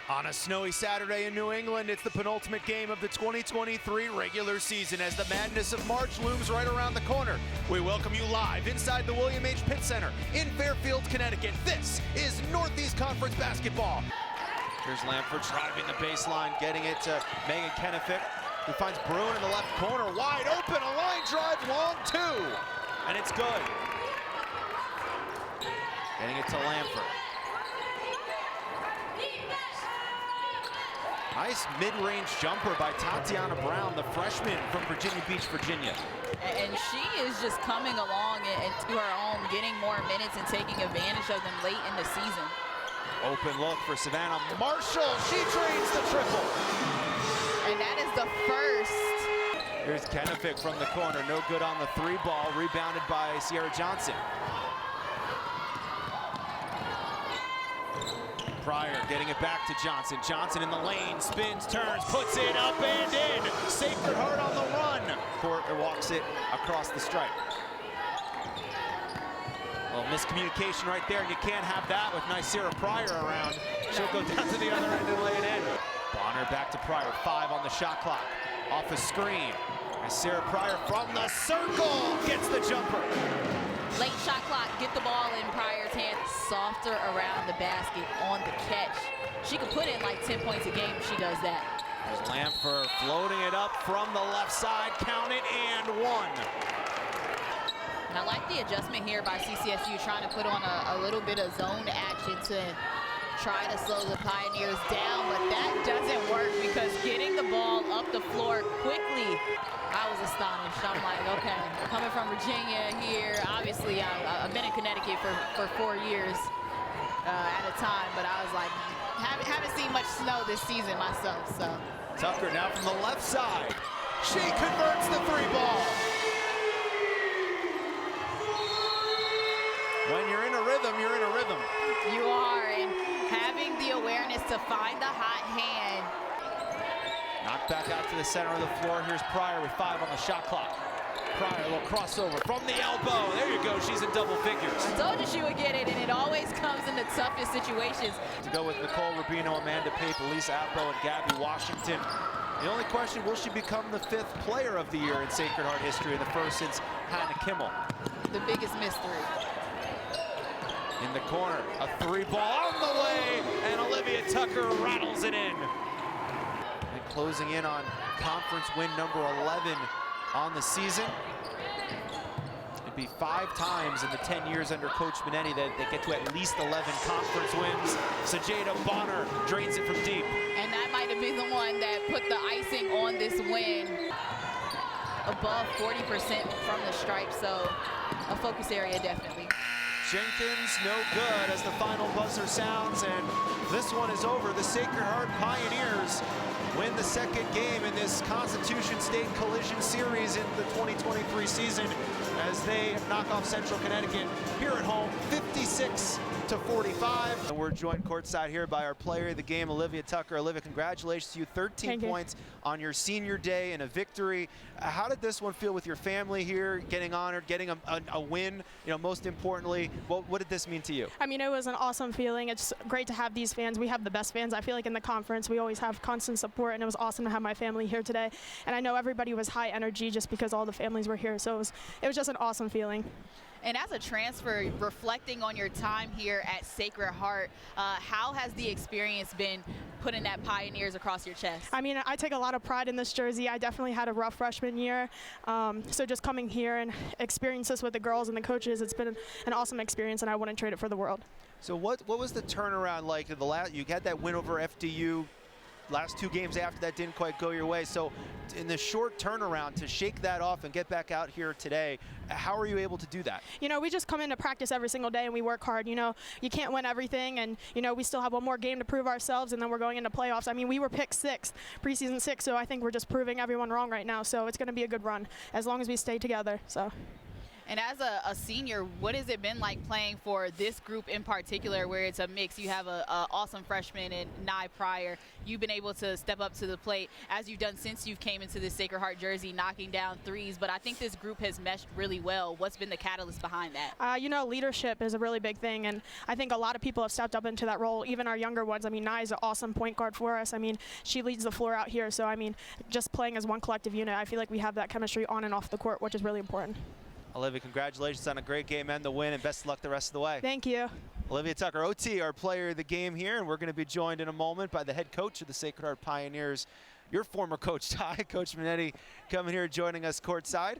On a snowy Saturday in New England, it's the penultimate game of the 2023 regular season as the madness of March looms right around the corner. We welcome you live inside the William H. Pitt Center in Fairfield, Connecticut. This is Northeast Conference basketball. Here's Lamford driving the baseline, getting it to Megan Kennefic, who finds Bruin in the left corner, wide open, a line drive, long two, and it's good. Getting it to Lamford. Nice mid-range jumper by Tatiana Brown, the freshman from Virginia Beach, Virginia. And she is just coming along and to her own, getting more minutes and taking advantage of them late in the season. Open look for Savannah Marshall. She drains the triple. And that is the first. Here's Kennefic from the corner. No good on the three ball. Rebounded by Sierra Johnson. Pryor getting it back to Johnson. Johnson in the lane, spins, turns, puts it up and in. Sacred Heart on the run. Porter walks it across the stripe. A little miscommunication right there, and you can't have that with nice Sarah Pryor around. She'll go down to the other end and lay it in. Bonner back to Pryor, 5 on the shot clock. Off a screen. As Sarah Pryor from the circle gets the jumper. Late shot clock, get the ball in Pryor's hand. Softer around the basket on the catch. She could put in like 10 points a game if she does that. There's Lamford floating it up from the left side. Count it and one. And I like the adjustment here by CCSU, trying to put on a little bit of zone action to try to slow the Pioneers down, but that doesn't work because getting the ball up the floor quickly, I was astonished. I'm like, okay, coming from Virginia here, obviously I've been in Connecticut for 4 years at a time, but I was like, haven't seen much snow this season myself, so. Tucker now from the left side. She converts the three ball. When you're in a rhythm, you're in a rhythm. You are, and having the awareness to find the hot hand. Knocked back out to the center of the floor. Here's Pryor with 5 on the shot clock. Pryor, a little crossover from the elbow. There you go, she's in double figures. I told you she would get it, and it always comes in the toughest situations. To go with Nicole Rubino, Amanda Pape, Elisa Appo, and Gabby Washington. The only question, will she become the 5th player of the year in Sacred Heart history, and the first since Hannah Kimmel? The biggest mystery. In the corner, a three ball on the way, and Olivia Tucker rattles it in. And closing in on conference win number 11 on the season. It'd be 5 times in the 10 years under Coach Minetti that they get to at least 11 conference wins. Sajeda Bonner drains it from deep. And that might have been the one that put the icing on this win. Above 40% from the stripe, so a focus area definitely. Jenkins, no good as the final buzzer sounds, and this one is over. The Sacred Heart Pioneers win the second game in this Constitution State Collision Series in the 2023 season as they knock off Central Connecticut here at home, 56-45. And we're joined courtside here by our player of the game, Olivia Tucker. Olivia, congratulations to you, 13 points on your senior day and a victory. How did this one feel with your family here, getting honored, getting a win? You know, most importantly, what did this mean to you? I mean, it was an awesome feeling. It's great to have these fans. We have the best fans. I feel like in the conference, we always have constant support, and it was awesome to have my family here today. And I know everybody was high energy just because all the families were here, so it was just an awesome feeling. And as a transfer, reflecting on your time here at Sacred Heart, how has the experience been putting that Pioneers across your chest? I mean, I take a lot of pride in this jersey. I definitely had a rough freshman year. So just coming here and experience this with the girls and the coaches, it's been an awesome experience, and I wouldn't trade it for the world. So what was the turnaround like? You had that win over FDU. Last 2 games after that didn't quite go your way. So in the short turnaround to shake that off and get back out here today, how are you able to do that? You know, we just come into practice every single day and we work hard. You know, you can't win everything, and you know, we still have one more game to prove ourselves, and then we're going into playoffs. I mean, we were picked 6th, preseason 6, so I think we're just proving everyone wrong right now. So it's going to be a good run as long as we stay together. So. And as a senior, what has it been like playing for this group in particular, where it's a mix? You have a awesome freshman in Nye Pryor. You've been able to step up to the plate as you've done since you've came into this Sacred Heart jersey, knocking down threes. But I think this group has meshed really well. What's been the catalyst behind that? Leadership is a really big thing, and I think a lot of people have stepped up into that role, even our younger ones. I mean, Nye is an awesome point guard for us. I mean, she leads the floor out here. So, I mean, just playing as one collective unit, I feel like we have that chemistry on and off the court, which is really important. Olivia, congratulations on a great game and the win, and best of luck the rest of the way. Thank you. Olivia Tucker, OT, our player of the game here, and we're going to be joined in a moment by the head coach of the Sacred Heart Pioneers, your former coach, Ty, Coach Minetti, coming here joining us courtside.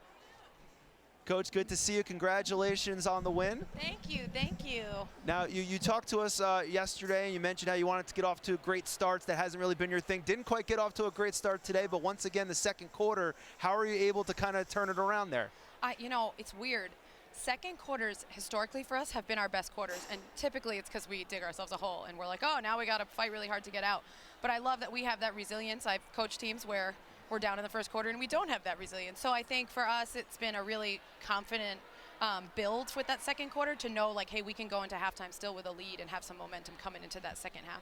Coach, good to see you. Congratulations on the win. Thank you, thank you. Now, you talked to us yesterday, and you mentioned how you wanted to get off to a great start. That hasn't really been your thing. Didn't quite get off to a great start today, but once again, the second quarter, how are you able to kind of turn it around there? It's weird. Second quarters, historically for us, have been our best quarters, and typically it's because we dig ourselves a hole, and we're like, oh, now we got to fight really hard to get out. But I love that we have that resilience. I've coached teams where we're down in the first quarter and we don't have that resilience. So I think for us, it's been a really confident build with that second quarter to know, like, hey, we can go into halftime still with a lead and have some momentum coming into that second half.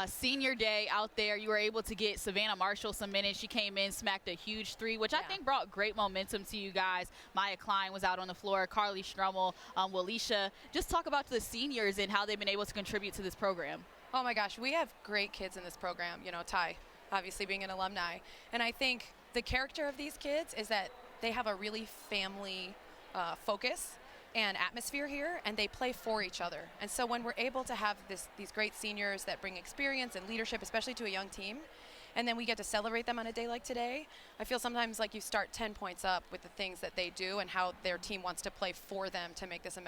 Senior day out there, you were able to get Savannah Marshall some minutes. She came in, smacked a huge three, which I think brought great momentum to you guys. Maya Klein was out on the floor, Carly Strummel, Walisha. Just talk about the seniors and how they've been able to contribute to this program. Oh my gosh, we have great kids in this program. Ty, obviously being an alumni. And I think the character of these kids is that they have a really family focus and atmosphere here, and they play for each other. And so when we're able to have these great seniors that bring experience and leadership, especially to a young team, and then we get to celebrate them on a day like today, I feel sometimes like you start 10 points up with the things that they do and how their team wants to play for them to make this a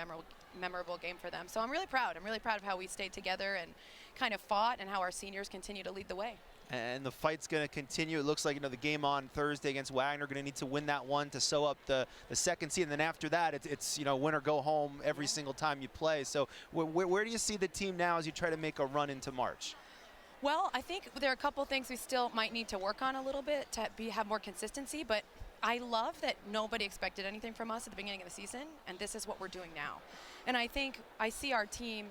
memorable game for them. So I'm really proud. I'm really proud of how we stayed together and kind of fought, and how our seniors continue to lead the way. And the fight's going to continue. It looks like, the game on Thursday against Wagner, going to need to win that one to sew up the second seed. And then after that, it's win or go home every single time you play. So where do you see the team now as you try to make a run into March? Well, I think there are a couple things we still might need to work on a little bit to have more consistency. But I love that nobody expected anything from us at the beginning of the season, and this is what we're doing now. And I think I see our team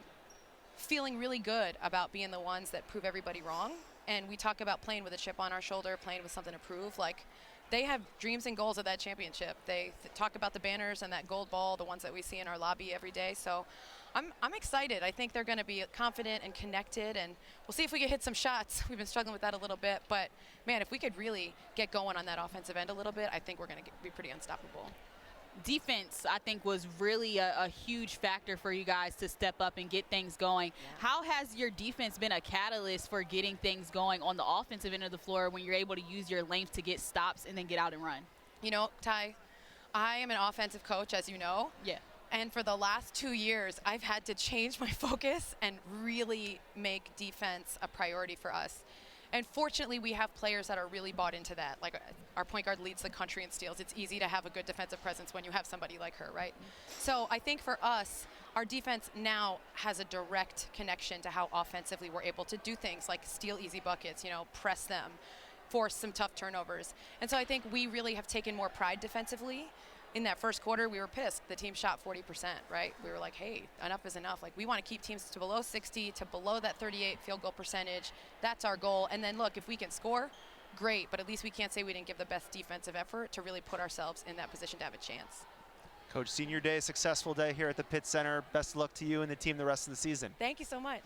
feeling really good about being the ones that prove everybody wrong. And we talk about playing with a chip on our shoulder, playing with something to prove. Like, they have dreams and goals of that championship. They talk about the banners and that gold ball, the ones that we see in our lobby every day. So I'm excited. I think they're going to be confident and connected, and we'll see if we can hit some shots. We've been struggling with that a little bit. But, man, if we could really get going on that offensive end a little bit, I think we're going to be pretty unstoppable. Defense, I think, was really a huge factor for you guys to step up and get things going. Yeah. How has your defense been a catalyst for getting things going on the offensive end of the floor when you're able to use your length to get stops and then get out and run? Ty, I am an offensive coach, as you know. Yeah. And for the last 2 years, I've had to change my focus and really make defense a priority for us. And fortunately, we have players that are really bought into that. Like, our point guard leads the country in steals. It's easy to have a good defensive presence when you have somebody like her, right? So I think for us, our defense now has a direct connection to how offensively we're able to do things like steal easy buckets, press them, force some tough turnovers. And so I think we really have taken more pride defensively. In that first quarter, we were pissed. The team shot 40%, right? We were like, hey, enough is enough. Like, we want to keep teams to below 60, to below that 38 field goal percentage. That's our goal. And then, look, if we can score, great. But at least we can't say we didn't give the best defensive effort to really put ourselves in that position to have a chance. Coach, senior day, successful day here at the Pitt Center. Best of luck to you and the team the rest of the season. Thank you so much.